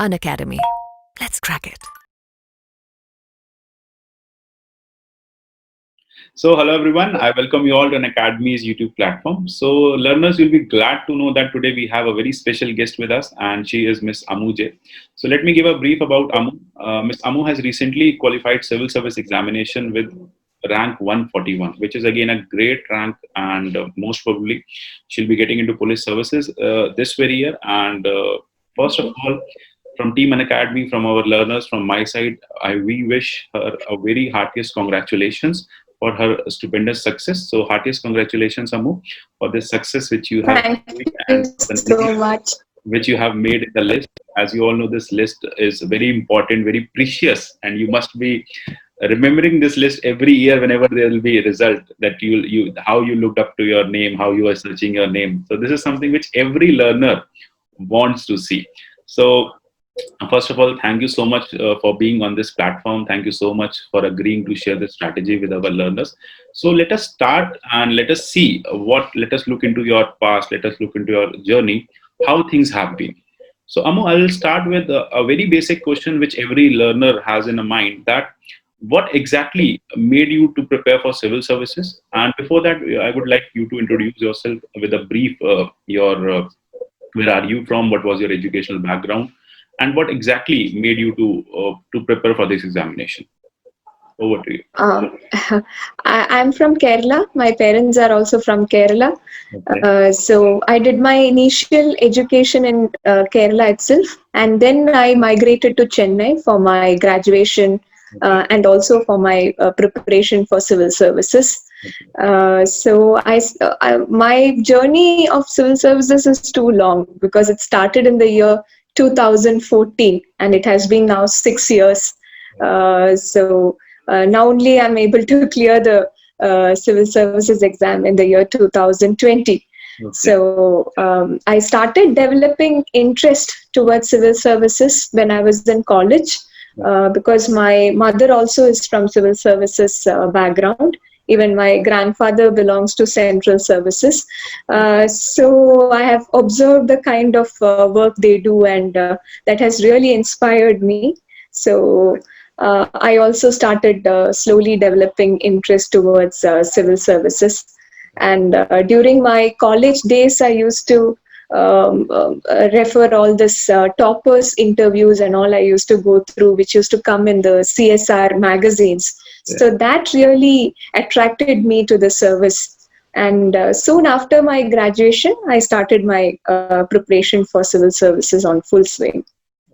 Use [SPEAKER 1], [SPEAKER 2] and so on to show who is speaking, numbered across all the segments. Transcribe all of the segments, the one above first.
[SPEAKER 1] Unacademy. Let's crack it.
[SPEAKER 2] So, hello everyone. I welcome you all to Unacademy's YouTube platform. So, learners, you'll be glad to know that today we have a very special guest with us, and she is Miss Ammu J. So, let me give a brief about Ammu. Miss Ammu has recently qualified civil service examination with rank 141, which is again a great rank, and most probably she'll be getting into police services this very year. And first of all, from Team Unacademy, from our learners, from my side, we wish her a very heartiest congratulations for her stupendous success. So, heartiest congratulations, Amu, for this success which you have
[SPEAKER 3] Thank
[SPEAKER 2] achieved
[SPEAKER 3] you
[SPEAKER 2] and
[SPEAKER 3] so
[SPEAKER 2] the name
[SPEAKER 3] much.
[SPEAKER 2] which you have made in the list. As you all know, this list is very important, very precious, and you must be remembering this list every year whenever there will be a result that you how you looked up to your name, how you are searching your name. So this is something which every learner wants to see. So first of all, thank you so much for being on this platform. Thank you so much for agreeing to share this strategy with our learners. So let us start and let us see let us look into your past, let us look into your journey, how things have been. So, Amu, I will start with a very basic question which every learner has in a mind, that what exactly made you to prepare for civil services? And before that, I would like you to introduce yourself with a brief, where are you from, what was your educational background, and what exactly made you to prepare for this examination. Over to you.
[SPEAKER 3] Um, I'm from Kerala. My parents are also from Kerala.
[SPEAKER 2] Okay.
[SPEAKER 3] So I did my initial education in Kerala itself, and then I migrated to Chennai for my graduation
[SPEAKER 2] Okay.
[SPEAKER 3] and also for my preparation for civil services.
[SPEAKER 2] Okay.
[SPEAKER 3] My journey of civil services is too long because it started in the year 2014 and it has been now 6 years. Now only I'm able to clear the civil services exam in the year 2020.
[SPEAKER 2] Okay.
[SPEAKER 3] I started developing interest towards civil services when I was in college because my mother also is from civil services background. Even my grandfather belongs to central services. So I have observed the kind of work they do, and that has really inspired me. So I also started slowly developing interest towards civil services. And during my college days, I used to refer all this toppers interviews and all I used to go through, which used to come in the CSR magazines.
[SPEAKER 2] Yeah.
[SPEAKER 3] So that really attracted me to the service. And soon after my graduation, I started my preparation for civil services on full swing.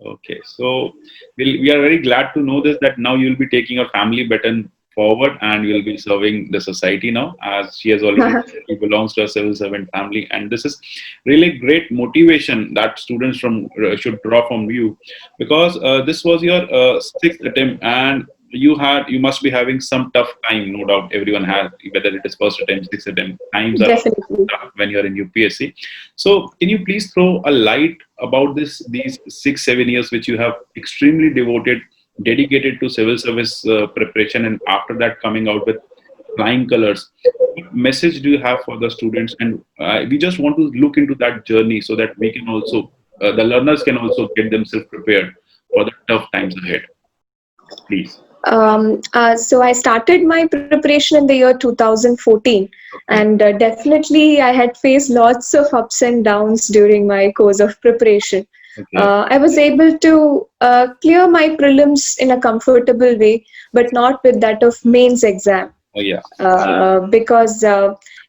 [SPEAKER 2] Okay, so we are very glad to know this, that now you'll be taking your family baton forward and you'll be serving the society now, as she has already said, she belongs to a civil servant family, and this is really great motivation that students from should draw from you, because this was your sixth attempt, and you must be having some tough time, no doubt. Everyone has, whether it is first attempt, sixth attempt. Times are
[SPEAKER 3] Definitely.
[SPEAKER 2] tough when you're in UPSC. So, can you please throw a light about these 6 7 years which you have extremely dedicated to civil service preparation, and after that coming out with flying colors? What message do you have for the students? And we just want to look into that journey so that we can also, the learners can also get themselves prepared for the tough times ahead. Please.
[SPEAKER 3] So I started my preparation in the year 2014,
[SPEAKER 2] Okay.
[SPEAKER 3] and definitely I had faced lots of ups and downs during my course of preparation.
[SPEAKER 2] Okay.
[SPEAKER 3] I was able to clear my prelims in a comfortable way, but not with that of mains exam.
[SPEAKER 2] Oh yeah.
[SPEAKER 3] Because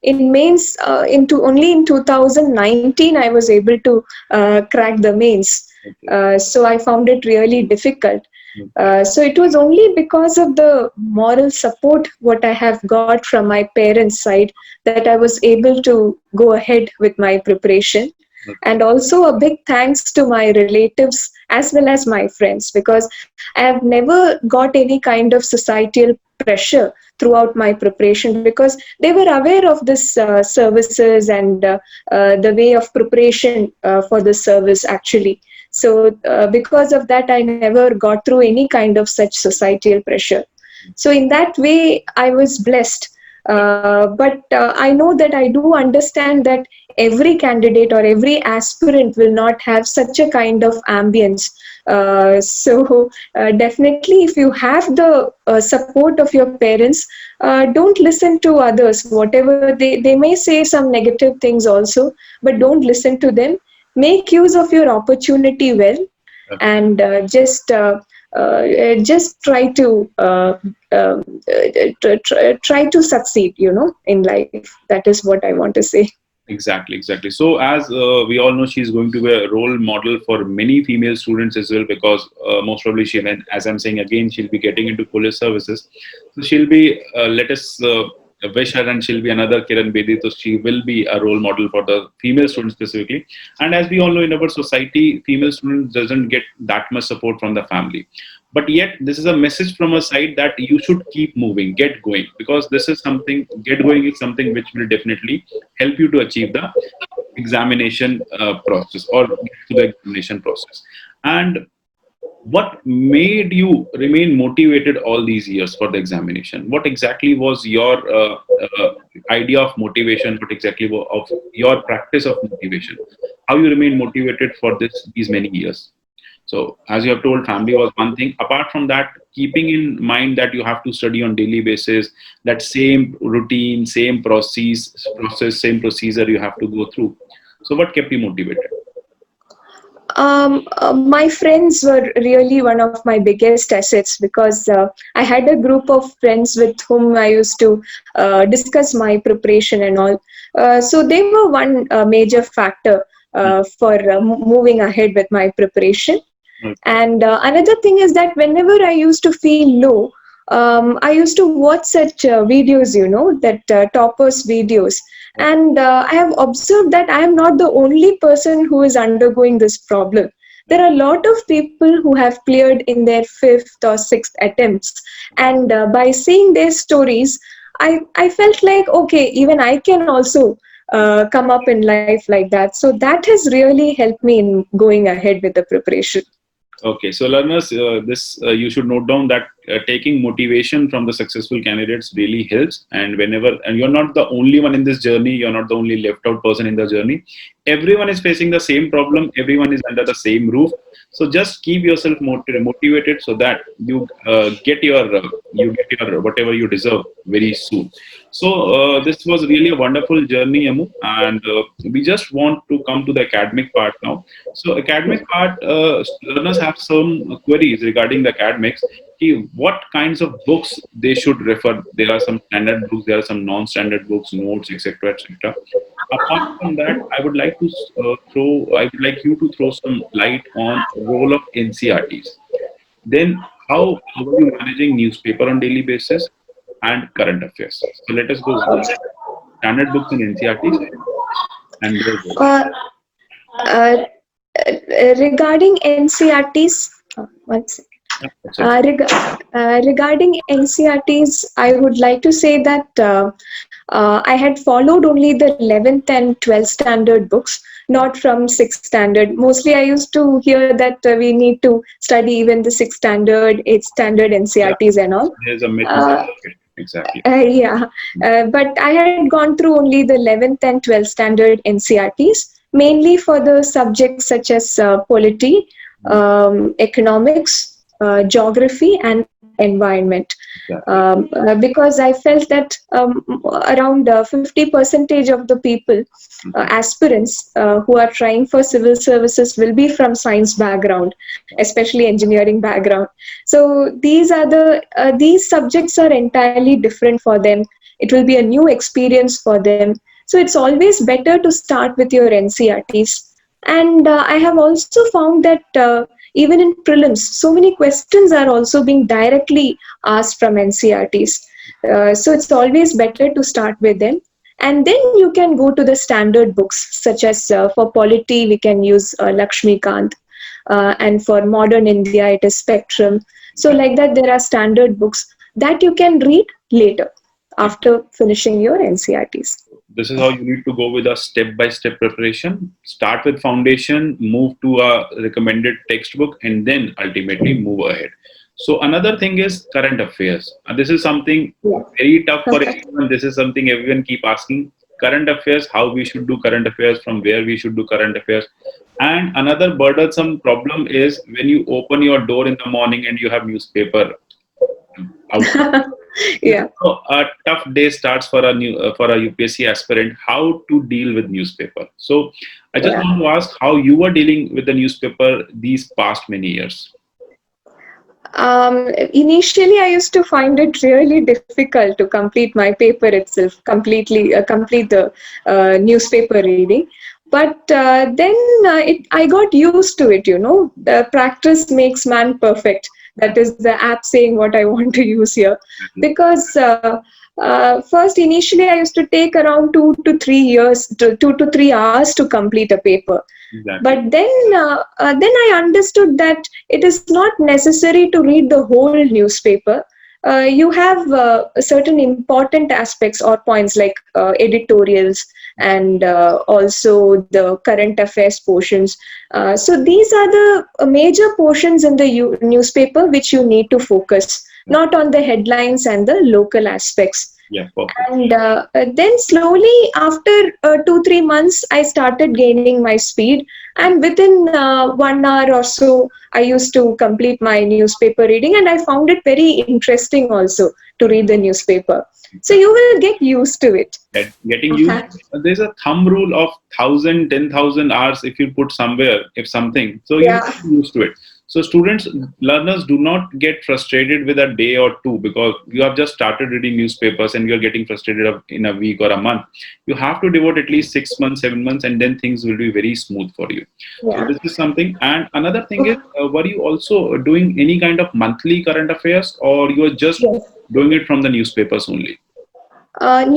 [SPEAKER 3] in mains, only in 2019 I was able to crack the mains.
[SPEAKER 2] Okay.
[SPEAKER 3] So I found it really difficult.
[SPEAKER 2] Okay.
[SPEAKER 3] So it was only because of the moral support what I have got from my parents' side that I was able to go ahead with my preparation.
[SPEAKER 2] Okay.
[SPEAKER 3] And also a big thanks to my relatives as well as my friends, because I have never got any kind of societal pressure throughout my preparation, because they were aware of this services and the way of preparation for the service actually. So because of that, I never got through any kind of such societal pressure. So in that way, I was blessed But I know that I do understand that every candidate or every aspirant will not have such a kind of ambience. So definitely, if you have the support of your parents, don't listen to others. Whatever they may say some negative things also, but don't listen to them. Make use of your opportunity well, and just try to try to succeed, in life. That is what I want to say.
[SPEAKER 2] Exactly. So, as we all know, she's going to be a role model for many female students as well, because most probably she, and as I'm saying again, she'll be getting into police services. So she'll be, let us wish her, and she'll be another Kiran Bedi. So she will be a role model for the female students specifically. And as we all know, in our society, female students doesn't get that much support from the family. But yet, this is a message from a side that you should keep moving, get going, because this is something, get going is something which will definitely help you to achieve the examination process, or get to the examination process. And what made you remain motivated all these years for the examination? What exactly was your idea of motivation? What exactly of your practice of motivation? How you remain motivated for these many years? So, as you have told, family was one thing. Apart from that, keeping in mind that you have to study on daily basis, that same routine, same process, same procedure you have to go through. So, what kept you motivated?
[SPEAKER 3] My friends were really one of my biggest assets, because I had a group of friends with whom I used to discuss my preparation and all. So they were one major factor for moving ahead with my preparation. And another thing is that whenever I used to feel low, I used to watch such videos, that toppers videos. And I have observed that I am not the only person who is undergoing this problem. There are a lot of people who have cleared in their fifth or sixth attempts. And by seeing their stories, I felt like, okay, even I can also come up in life like that. So that has really helped me in going ahead with the preparation.
[SPEAKER 2] Okay, so learners, this you should note down that taking motivation from the successful candidates really helps. And you're not the only one in this journey, you're not the only left out person in the journey. Everyone is facing the same problem. Everyone is under the same roof. So just keep yourself motivated, so that you get your whatever you deserve very soon. So this was really a wonderful journey, Ammu, and we just want to come to the academic part now. So academic part, learners have some queries regarding the academics. What kinds of books they should refer? There are some standard books, there are some non-standard books, notes, etc., etc. Apart from that, I would like you to throw some light on role of NCRTs. Then, how are you managing newspaper on daily basis and current affairs? So let us go with that. Standard books and NCRTs and their role.
[SPEAKER 3] Uh, Regarding NCRTs, one second.
[SPEAKER 2] Yeah, that's it.
[SPEAKER 3] Regarding NCRTs, I would like to say that I had followed only the 11th and 12th standard books, not from 6th standard. Mostly I used to hear that we need to study even the 6th standard, 8th standard
[SPEAKER 2] Yeah,
[SPEAKER 3] NCRTs and all.
[SPEAKER 2] there's a myth in the market. Exactly.
[SPEAKER 3] Yeah, but I had gone through only the 11th and 12th standard NCRTs, mainly for the subjects such as polity, economics, geography, and environment. Because I felt that around 50% of the people, aspirants who are trying for civil services, will be from science background, especially engineering background. So these subjects are entirely different for them. It will be a new experience for them. So it's always better to start with your NCRTs. And I have also found that even in prelims, so many questions are also being directly asked from NCRTs. So it's always better to start with them. And then you can go to the standard books, such as for polity, we can use Lakshmikant. And for modern India, it is Spectrum. So like that, there are standard books that you can read later after finishing your NCRTs.
[SPEAKER 2] This is how you need to go with a step-by-step preparation. Start with foundation, move to a recommended textbook, and then ultimately move ahead. So another thing is current affairs. And this is something
[SPEAKER 3] Yeah.
[SPEAKER 2] very tough for everyone. This is something everyone keep asking. Current affairs, how we should do current affairs, from where we should do current affairs. And another burdensome problem is when you open your door in the morning and you have newspaper out.
[SPEAKER 3] Yeah.
[SPEAKER 2] So a tough day starts for a UPSC aspirant. How to deal with newspaper? So I just
[SPEAKER 3] Yeah.
[SPEAKER 2] want to ask how you were dealing with the newspaper these past many years.
[SPEAKER 3] Initially, I used to find it really difficult to complete my paper itself, complete the newspaper reading. But then I got used to it. The practice makes man perfect. That is the app saying what I want to use here. Because first, initially, I used to take around 2 to 3 hours to complete a paper.
[SPEAKER 2] Exactly.
[SPEAKER 3] But then I understood that it is not necessary to read the whole newspaper. You have certain important aspects or points like editorials and also the current affairs portions. So these are the major portions in the newspaper which you need to focus, not on the headlines and the local aspects.
[SPEAKER 2] Yeah, perfect.
[SPEAKER 3] And then slowly, after 2-3 months, I started gaining my speed. And within 1 hour or so, I used to complete my newspaper reading, and I found it very interesting also to read the newspaper. So you will get used to it.
[SPEAKER 2] Getting used. There's a thumb rule of 1,000, 10,000 hours if you put somewhere, if something. So you
[SPEAKER 3] Yeah.
[SPEAKER 2] get used to it. So learners do not get frustrated with a day or two because you have just started reading newspapers and you're getting frustrated in a week or a month. You have to devote at least 6 months, 7 months, and then things will be very smooth for you. So
[SPEAKER 3] Yeah.
[SPEAKER 2] this is something. And another thing is, were you also doing any kind of monthly current affairs, or you are just
[SPEAKER 3] Yes.
[SPEAKER 2] doing it from the newspapers only?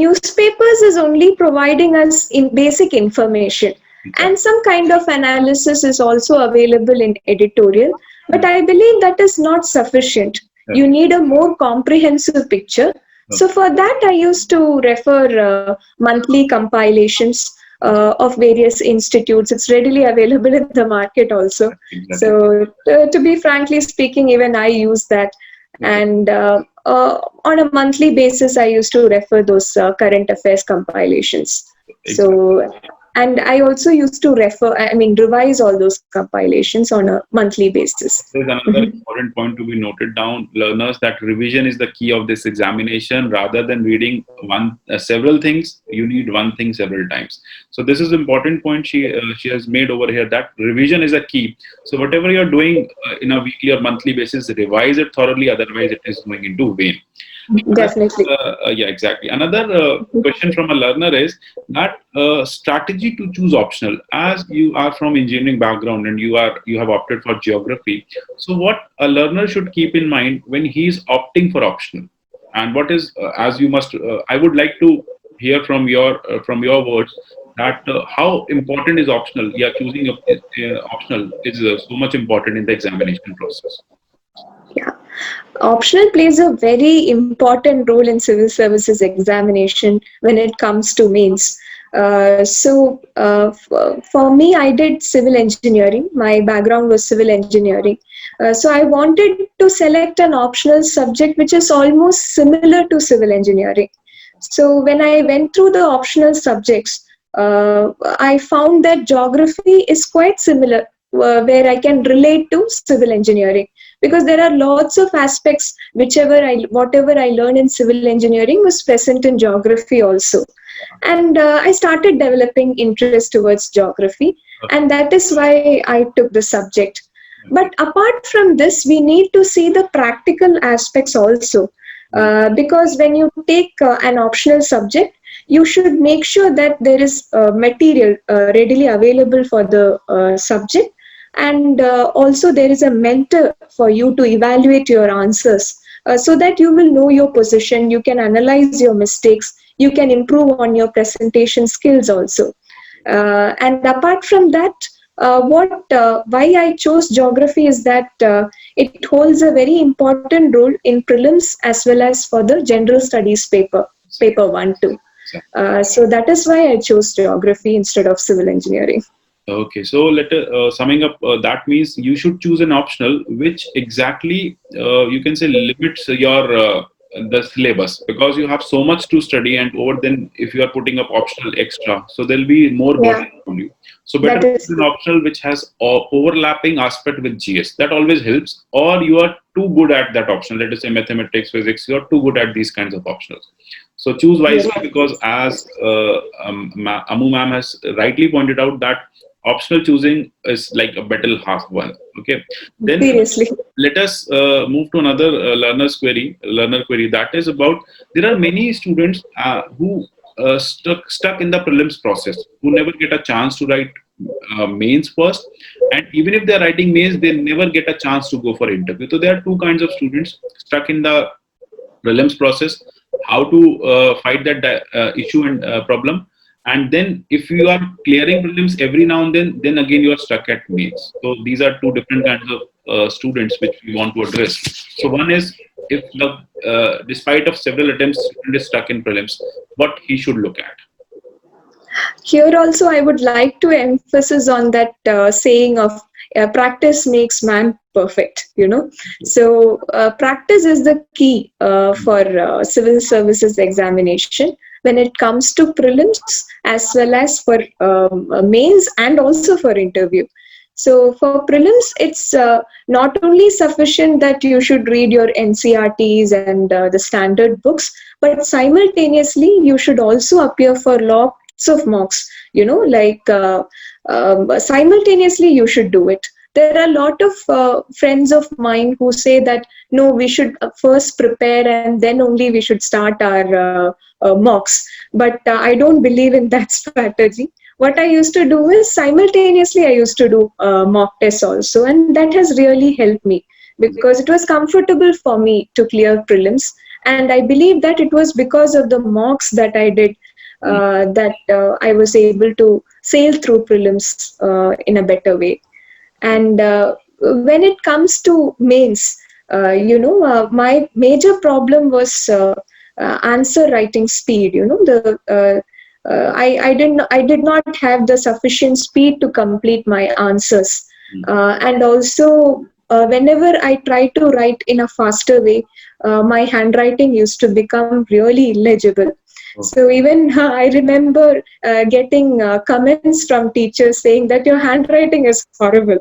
[SPEAKER 3] Newspapers is only providing us in basic information, and some kind of analysis is also available in editorial, but I believe that is not sufficient. You need a more comprehensive picture. So for that I used to refer monthly compilations of various institutes. It's readily available in the market also.
[SPEAKER 2] Exactly.
[SPEAKER 3] So to be frankly speaking, even I use that. And on a monthly basis, I used to refer those current affairs compilations. So, and I also used to revise all those compilations on a monthly basis.
[SPEAKER 2] There's another important point to be noted down, learners, that revision is the key of this examination. Rather than reading several things, you need one thing several times. So this is important point she has made over here, that revision is a key. So whatever you're doing in a weekly or monthly basis, revise it thoroughly, otherwise it is going into vain.
[SPEAKER 3] Definitely.
[SPEAKER 2] Yeah, exactly. Another question from a learner is that strategy to choose optional. As you are from engineering background and you have opted for geography, so what a learner should keep in mind when he is opting for optional, and what is as you must. I would like to hear from your words that how important is optional. Yeah, choosing optional is so much important in the examination process.
[SPEAKER 3] Yeah. Optional plays a very important role in civil services examination when it comes to mains. For me, I did civil engineering. My background was civil engineering. So I wanted to select an optional subject which is almost similar to civil engineering. So when I went through the optional subjects, I found that geography is quite similar, where I can relate to civil engineering, because there are lots of aspects whatever I learned in civil engineering was present in geography also. And I started developing interest towards geography, and that is why I took the subject. But apart from this, we need to see the practical aspects also, because when you take an optional subject, you should make sure that there is material readily available for the subject, and also there is a mentor for you to evaluate your answers, so that you will know your position, you can analyze your mistakes, you can improve on your presentation skills also. And apart from that, why I chose geography is that it holds a very important role in prelims as well as for the general studies paper 1 2. So that is why I chose geography instead of civil engineering.
[SPEAKER 2] Okay, so summing up, that means you should choose an optional which exactly you can say limits your the syllabus, because you have so much to study, and over then if you are putting up optional extra, so there'll be more
[SPEAKER 3] Yeah,
[SPEAKER 2] burden on you. So better
[SPEAKER 3] that
[SPEAKER 2] choose
[SPEAKER 3] is
[SPEAKER 2] an
[SPEAKER 3] true.
[SPEAKER 2] optional which has overlapping aspect with GS. That always helps. Or you are too good at that option. Let us say mathematics, physics. You are too good at these kinds of optionals. So choose wisely,
[SPEAKER 3] Yes,
[SPEAKER 2] because as Ammu ma'am has rightly pointed out that optional choosing is like a battle half won. Okay, then
[SPEAKER 3] seriously.
[SPEAKER 2] let us move to another learner query that is about, there are many students who stuck in the prelims process, who never get a chance to write mains first, and even if they're writing mains, they never get a chance to go for interview. So there are two kinds of students stuck in the prelims process, how to fight that issue and problem. And then if you are clearing prelims every now and then again you are stuck at mains. So these are two different kinds of students which we want to address. So one is, if the despite of several attempts student is stuck in prelims, what he should look at.
[SPEAKER 3] Here also, I would like to emphasis on that saying of practice makes man perfect. So practice is the key for civil services examination when it comes to prelims as well as for mains and also for interview. So for prelims, it's not only sufficient that you should read your NCRTs and the standard books, but simultaneously you should also appear for lots of mocks. Like simultaneously you should do it. There are a lot of friends of mine who say that no, we should first prepare and then only we should start our mocks. But I don't believe in that strategy. What I used to do is simultaneously I used to do mock tests also, and that has really helped me because it was comfortable for me to clear prelims. And I believe that it was because of the mocks that I did that I was able to sail through prelims in a better way. And when it comes to mains, my major problem was answer writing speed. I did not have the sufficient speed to complete my answers, and also whenever I tried to write in a faster way, my handwriting used to become really illegible. So even I remember getting comments from teachers saying that your handwriting is horrible.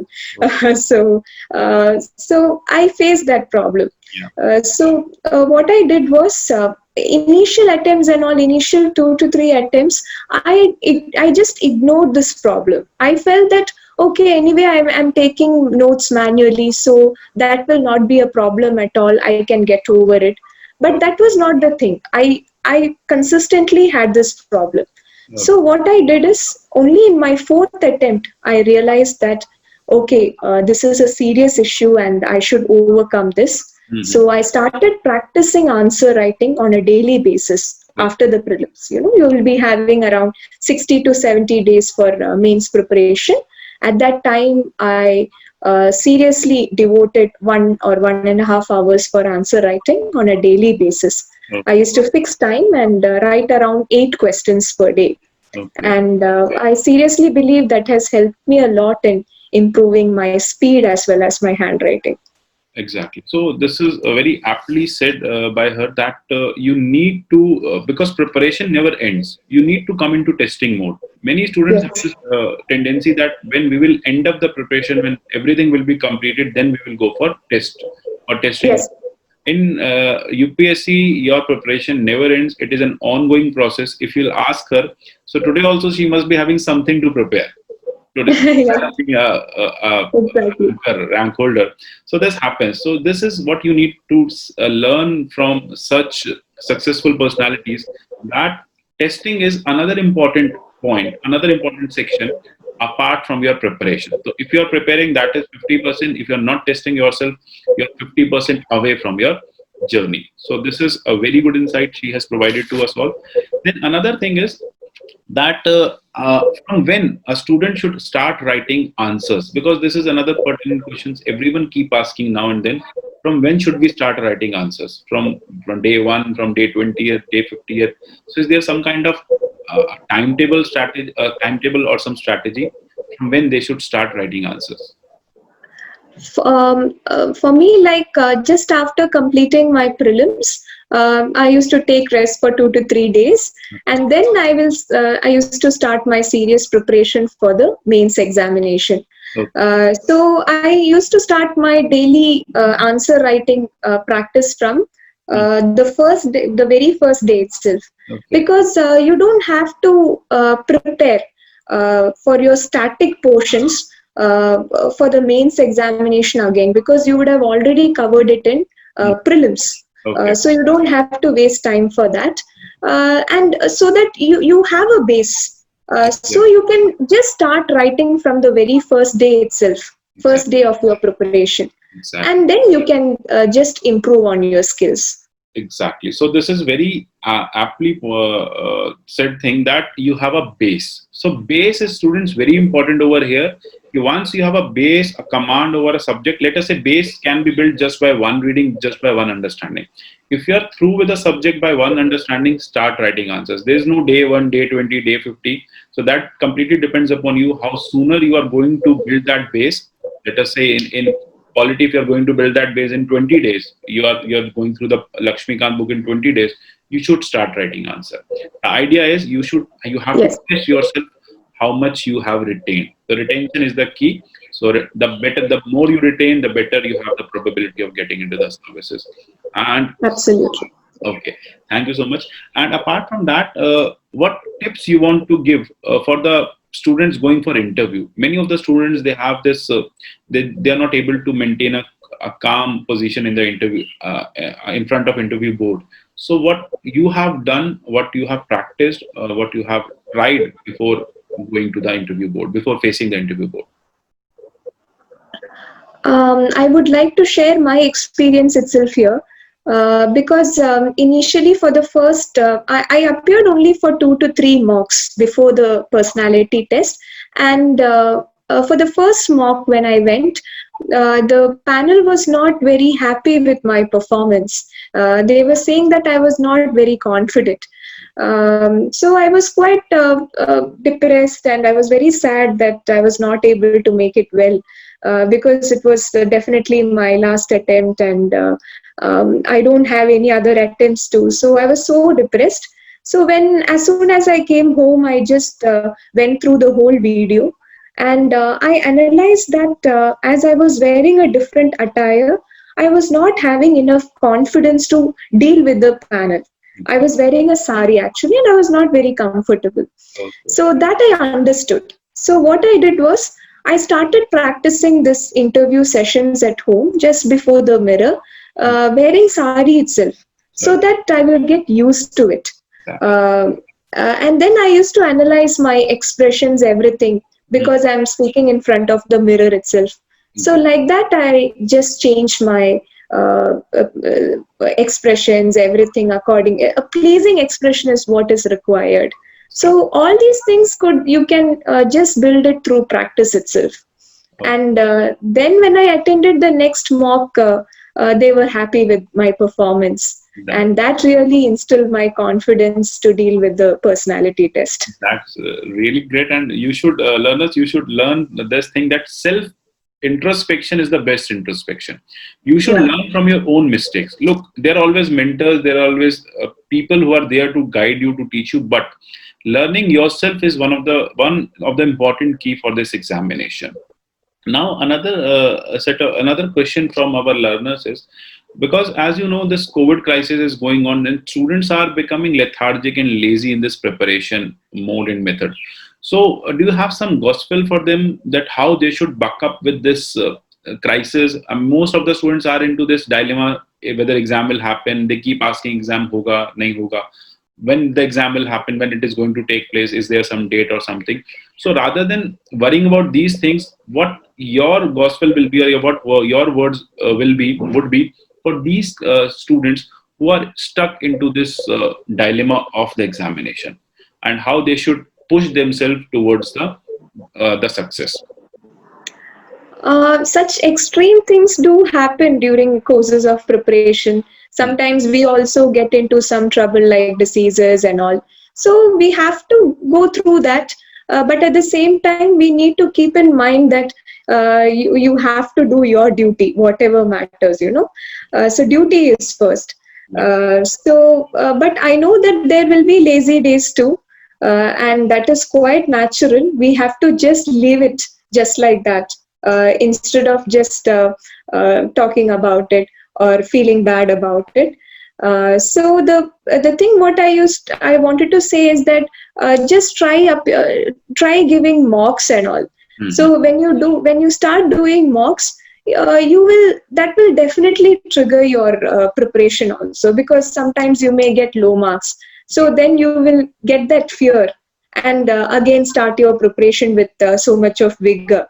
[SPEAKER 3] So I faced that problem.
[SPEAKER 2] Yeah.
[SPEAKER 3] So what I did was initial attempts and all initial 2 to 3 attempts, I just ignored this problem. I felt that okay, anyway, I'm taking notes manually, so that will not be a problem at all. I can get over it. But that was not the thing. I consistently had this problem. So what I did is only in my fourth attempt, I realized that, okay, this is a serious issue and I should overcome this. So I started practicing answer writing on a daily basis after the prelims. You will be having around 60 to 70 days for mains preparation. At that time, I seriously devoted 1 or 1.5 hours for answer writing on a daily basis. I used to fix time and write around 8 questions per day. And I seriously believe that has helped me a lot in improving my speed as well as my handwriting.
[SPEAKER 2] Exactly. So this is very aptly said by her that you need to, because preparation never ends. You need to come into testing mode. Many students have
[SPEAKER 3] Yes.
[SPEAKER 2] this tendency that when we will end up the preparation, when everything will be completed, then we will go for test or testing.
[SPEAKER 3] Yes.
[SPEAKER 2] In UPSC, your preparation never ends. It is an ongoing process. If you'll ask her, so today also she must be having something to prepare. Today,
[SPEAKER 3] Yeah, exactly.
[SPEAKER 2] a rank holder. So this happens. So this is what you need to learn from such successful personalities. That testing is another important point, another important section apart from your preparation. So if you are preparing, that is 50%. If you are not testing yourself, you are 50% away from your journey. So this is a very good insight she has provided to us all. Then another thing is that from when a student should start writing answers, because this is another pertinent questions everyone keep asking now and then. From when should we start writing answers? From day one, from day 20th, day 50th? So is there some kind of timetable strategy, timetable or some strategy from when they should start writing answers?
[SPEAKER 3] For me, like just after completing my prelims, I used to take rest for 2 to 3 days, and then I used to start my serious preparation for the mains examination.
[SPEAKER 2] Okay.
[SPEAKER 3] So I used to start my daily answer writing practice from the very first day itself,
[SPEAKER 2] Okay.
[SPEAKER 3] because you don't have to prepare for your static portions for the mains examination again, because you would have already covered it in prelims.
[SPEAKER 2] Okay.
[SPEAKER 3] So you don't have to waste time for that, and so that you have a base. So you can just start writing from the very first day itself, first
[SPEAKER 2] Exactly.
[SPEAKER 3] day of your preparation,
[SPEAKER 2] Exactly.
[SPEAKER 3] and then you can just improve on your skills.
[SPEAKER 2] Exactly. So this is very aptly said thing that you have a base. So base is, students, very important over here. Once you have a base, a command over a subject, let us say base can be built just by one reading, just by one understanding. If you are through with a subject by one understanding, start writing answers. There is no day 1, day 20, day 50. So that completely depends upon you, how sooner you are going to build that base. Let us say in quality, if you're going to build that base in 20 days, you're going through the Lakshmikant book in 20 days, you should start writing answer. The idea is you have to
[SPEAKER 3] Yes,
[SPEAKER 2] test yourself how much you have retained. The retention is the key. So the more you retain, the better you have the probability of getting into the services. And
[SPEAKER 3] absolutely.
[SPEAKER 2] okay, thank you so much. And apart from that, what tips you want to give for the students going for interview? Many of the students, they have this, they are not able to maintain a calm position in the interview, in front of interview board. So what you have done, what you have practiced, what you have tried before going to the interview board, before facing the interview board?
[SPEAKER 3] I would like to share my experience itself here, because initially for the first, I appeared only for 2 to 3 mocks before the personality test, and for the first mock when I went, the panel was not very happy with my performance. They were saying that I was not very confident. So I was quite depressed, and I was very sad that I was not able to make it well, because it was definitely my last attempt, and I don't have any other attempts too. So I was so depressed. So as soon as I came home, I just went through the whole video, and I analyzed that as I was wearing a different attire, I was not having enough confidence to deal with the panel. I was wearing a sari actually, and I was not very comfortable.
[SPEAKER 2] Okay.
[SPEAKER 3] So that I understood. So what I did was, I started practicing this interview sessions at home just before the mirror, wearing sari itself, so
[SPEAKER 2] Right.
[SPEAKER 3] that I will get used to it. Uh, and then I used to analyze my expressions, everything, because I'm speaking in front of the mirror itself. So like that, I just changed my expressions, everything according. A pleasing expression is what is required. So all these things you can just build it through practice itself. And then when I attended the next mock, they were happy with my performance.
[SPEAKER 2] That,
[SPEAKER 3] And that really instilled my confidence to deal with the personality test.
[SPEAKER 2] that's really great. And you should, learners, you should learn this thing that self introspection is the best introspection. You should
[SPEAKER 3] Yeah.
[SPEAKER 2] learn from your own mistakes. Look, there are always mentors, there are always people who are there to guide you, to teach you, but learning yourself is one of the important key for this examination. Now another another question from our learners is, because as you know, this COVID crisis is going on and students are becoming lethargic and lazy in this preparation mode and method. So do you have some gospel for them that how they should buck up with this crisis? Most of the students are into this dilemma, whether exam will happen. They keep asking, exam hoga nahi hoga, when the exam will happen, when it is going to take place, is there some date or something? So rather than worrying about these things, what your gospel will be, or what your words would be for these students who are stuck into this dilemma of the examination, and how they should push themselves towards the success.
[SPEAKER 3] Such extreme things do happen during courses of preparation. Sometimes we also get into some trouble like diseases and all. So we have to go through that. but at the same time we need to keep in mind that you have to do your duty, whatever matters, so duty is first. But I know that there will be lazy days too, and that is quite natural. We have to just leave it just like that, instead of just talking about it or feeling bad about it. So the thing what I wanted to say is that just try giving mocks and all. So when you start doing mocks, you will that will definitely trigger your preparation also, because sometimes you may get low marks. So then you will get that fear, and again start your preparation with so much of vigor.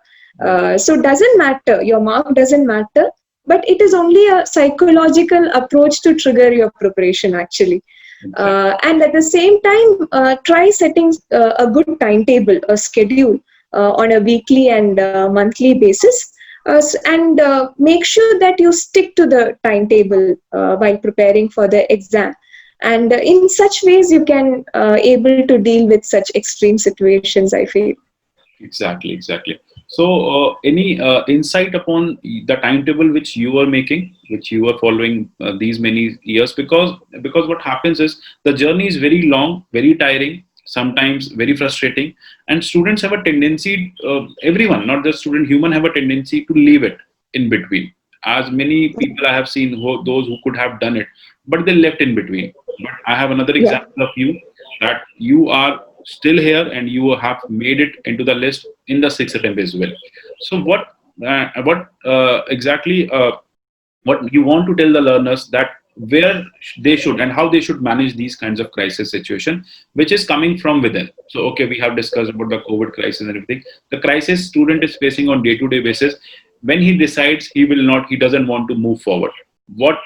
[SPEAKER 3] So doesn't matter, your mark doesn't matter, but it is only a psychological approach to trigger your preparation actually. And at the same time, try setting a good timetable, a schedule on a weekly and monthly basis, and make sure that you stick to the timetable while preparing for the exam. And in such ways, you can able to deal with such extreme situations, I feel.
[SPEAKER 2] Exactly. So, any insight upon the timetable which you are making, which you are following these many years? Because what happens is the journey is very long, very tiring, sometimes very frustrating, and students have a tendency, everyone, not just student, human have a tendency to leave it in between. As many people I have seen, those who could have done it, but they left in between. But I have another
[SPEAKER 3] Yeah.
[SPEAKER 2] example of you, that you are still here and you have made it into the list in the sixth attempt as well. So what exactly what you want to tell the learners, that where they should and how they should manage these kinds of crisis situation which is coming from within? So okay, we have discussed about the COVID crisis and everything. The crisis student is facing on day-to-day basis, when he decides he doesn't want to move forward, what,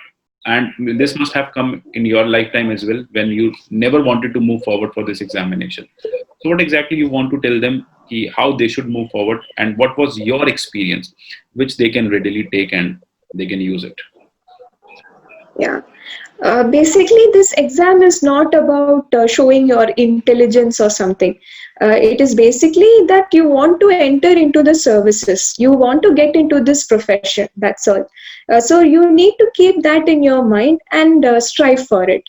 [SPEAKER 2] and this must have come in your lifetime as well, when you never wanted to move forward for this examination. So what exactly you want to tell them, how they should move forward, and what was your experience which they can readily take and they can use it?
[SPEAKER 3] Yeah. Basically, this exam is not about showing your intelligence or something. It is basically that you want to enter into the services. You want to get into this profession. That's all. So you need to keep that in your mind and strive for it.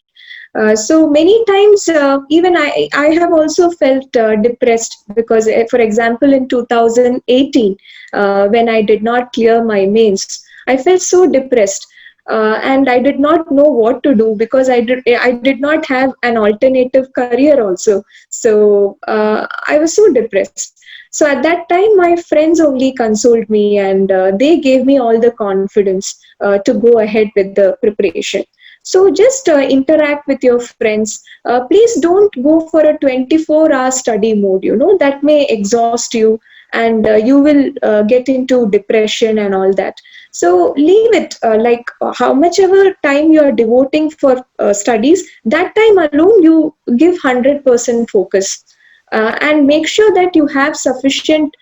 [SPEAKER 3] So many times, even I have also felt depressed because, for example, in 2018, when I did not clear my mains, I felt so depressed. And I did not know what to do, because I did not have an alternative career also. So I was so depressed. So at that time, my friends only consoled me, and they gave me all the confidence to go ahead with the preparation. So just interact with your friends. Please don't go for a 24-hour study mode. That may exhaust you, and you will get into depression and all that. So leave it, like how much ever time you are devoting for studies, that time alone you give 100% focus, and make sure that you have sufficient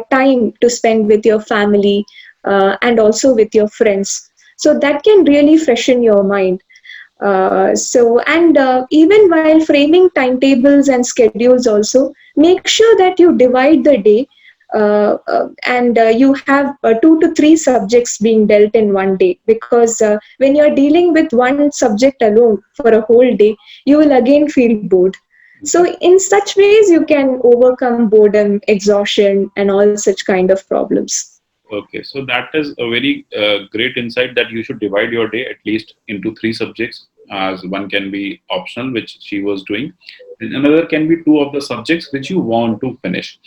[SPEAKER 3] time to spend with your family, and also with your friends. So that can really freshen your mind. Even while framing timetables and schedules also, make sure that you divide the day, and you have 2 to 3 subjects being dealt in one day, because when you're dealing with one subject alone for a whole day, you will again feel bored. So in such ways you can overcome boredom, exhaustion, and all such kind of problems.
[SPEAKER 2] Okay, so that is a very great insight, that you should divide your day at least into 3 subjects, as one can be optional, which she was doing, and another can be 2 of the subjects which you want to finish.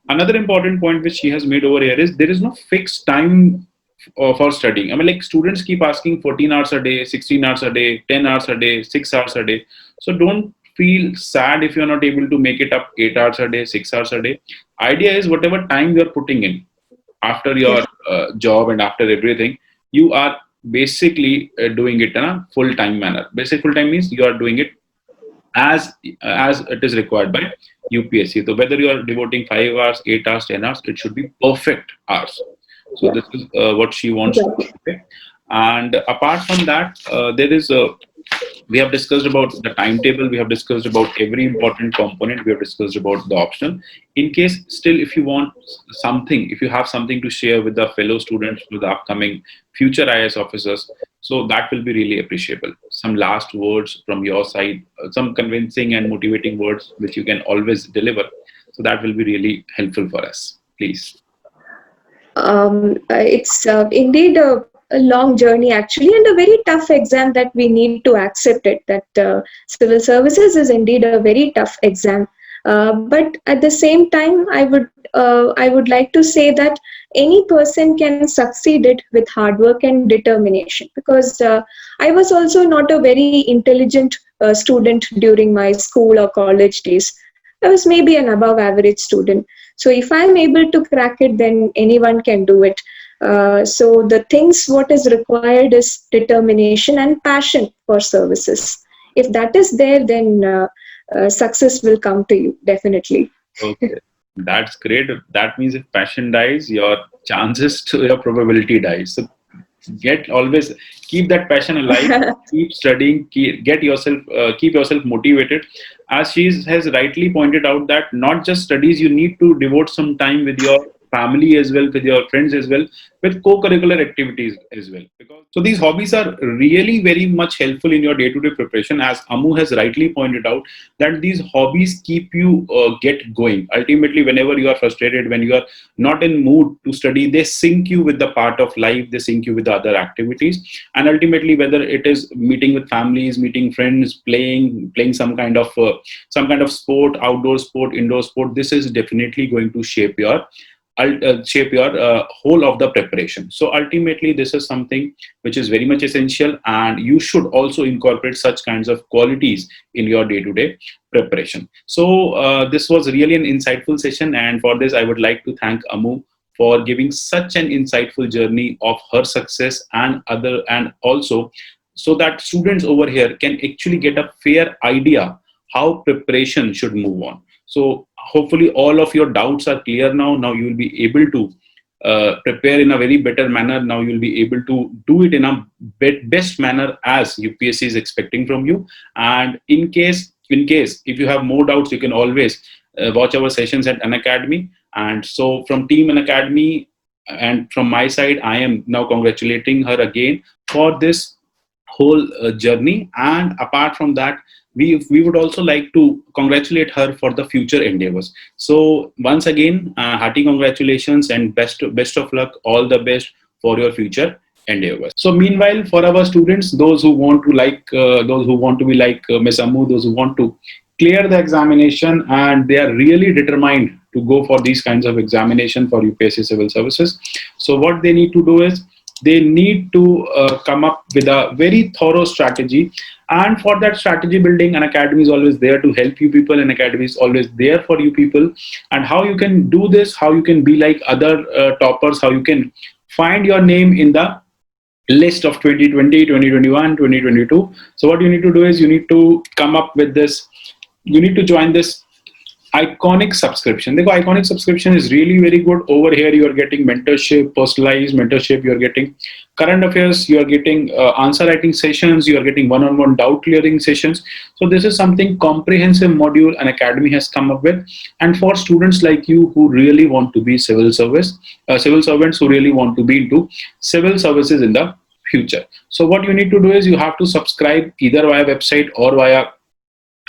[SPEAKER 2] Another important point which she has made over here is there is no fixed time for studying. I mean, like, students keep asking 14 hours a day, 16 hours a day, 10 hours a day, 6 hours a day. So don't feel sad if you're not able to make it up 8 hours a day, 6 hours a day. Idea is whatever time you're putting in after your
[SPEAKER 3] Yes.
[SPEAKER 2] job and after everything, you are basically doing it in a full-time manner. Basic full-time means you are doing it as it is required by UPSC. So whether you are devoting 5 hours, 8 hours, 10 hours, it should be perfect hours. So
[SPEAKER 3] Yeah.
[SPEAKER 2] this is what she wants to do.
[SPEAKER 3] Exactly.
[SPEAKER 2] Okay? And apart from that, there is We have discussed about the timetable, we have discussed about every important component, we have discussed about the optional. In case still if you want something, if you have something to share with the fellow students, with the upcoming future IAS officers, so that will be really appreciable. Some last words from your side, some convincing and motivating words which you can always deliver, so that will be really helpful for us, please.
[SPEAKER 3] It's indeed a long journey actually, and a very tough exam that we need to accept it. That civil services is indeed a very tough exam. But at the same time, I would like to say that any person can succeed it with hard work and determination. Because I was also not a very intelligent student during my school or college days. I was maybe an above average student. So if I'm able to crack it, then anyone can do it. So the things what is required is determination and passion for services. If that is there, then success will come to you, definitely.
[SPEAKER 2] Okay, that's great. That means if passion dies, your chances to your probability dies. So get always keep that passion alive. Keep studying. Keep yourself motivated. As has rightly pointed out that not just studies, you need to devote some time with your family as well, with your friends as well, with co-curricular activities as well. Because so these hobbies are really very much helpful in your day-to-day preparation. As Ammu has rightly pointed out, that these hobbies keep you get going. Ultimately, whenever you are frustrated, when you are not in mood to study, they sync you with the part of life, they sync you with the other activities. And ultimately, whether it is meeting with families, meeting friends, playing some kind of sport, outdoor sport, indoor sport, this is definitely going to shape your whole of the preparation. So ultimately, this is something which is very much essential, and you should also incorporate such kinds of qualities in your day-to-day preparation. So this was really an insightful session, and for this I would like to thank Ammu for giving such an insightful journey of her success and also so that students over here can actually get a fair idea how preparation should move on. So hopefully all of your doubts are clear now. Now you will be able to prepare in a very better manner. Now you will be able to do it in a best manner as UPSC is expecting from you. And in case if you have more doubts, you can always watch our sessions at Unacademy. And so from Team Unacademy and from my side, I am now congratulating her again for this whole journey. And apart from that, we would also like to congratulate her for the future endeavors. So once again, hearty congratulations and best of luck, all the best for your future endeavors. So meanwhile, for our students, those who want to be like Miss Ammu, those who want to clear the examination and they are really determined to go for these kinds of examination for UPSC Civil Services. So what they need to do is they need to come up with a very thorough strategy. And for that strategy building, an academy is always there to help you people. An academy is always there for you people. And how you can do this, how you can be like other toppers, how you can find your name in the list of 2020, 2021, 2022. So what you need to do is you need to come up with this. You need to join this iconic subscription. The iconic subscription is really very good. Over here you are getting mentorship, personalized mentorship, you are getting current affairs, you are getting answer writing sessions, you are getting one-on-one doubt clearing sessions. So this is something comprehensive module an academy has come up with, and for students like you who really want to be civil servants who really want to be into civil services in the future. So what you need to do is you have to subscribe either via website or via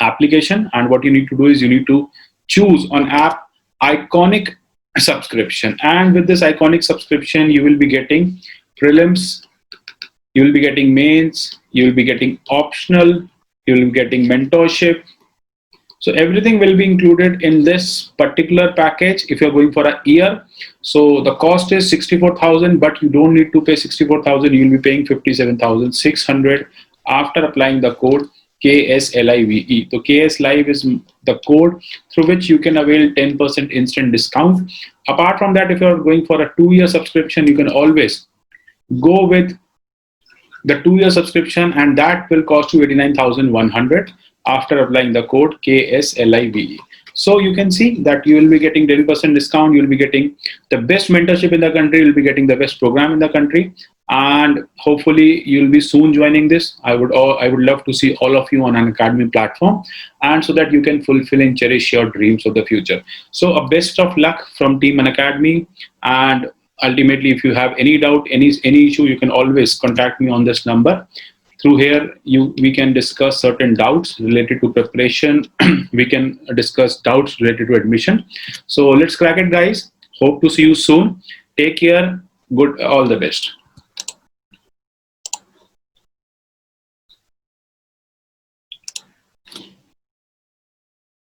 [SPEAKER 2] application, and what you need to do is you need to choose on app iconic subscription. And with this iconic subscription, you will be getting prelims, you will be getting mains, you will be getting optional, you will be getting mentorship. So everything will be included in this particular package if you're going for a year. So the cost is 64,000, but you don't need to pay 64,000. You will be paying 57,600 after applying the code KSLIVE. So KS Live is the code through which you can avail 10% instant discount. Apart from that, if you are going for a 2-year subscription, you can always go with the 2-year subscription, and that will cost you 89,100 after applying the code KSLIVE. So you can see that you will be getting 10% discount. You will be getting the best mentorship in the country. You will be getting the best program in the country. and hopefully you'll be soon joining this. I would love to see all of you on Unacademy platform, and so that you can fulfill and cherish your dreams of the future. So a best of luck from Team Unacademy, and ultimately if you have any doubt, any issue, you can always contact me on this number. Through here, we can discuss certain doubts related to preparation. We can discuss doubts related to admission. So let's crack it, guys. Hope to see you soon. Take care. Good. All the best.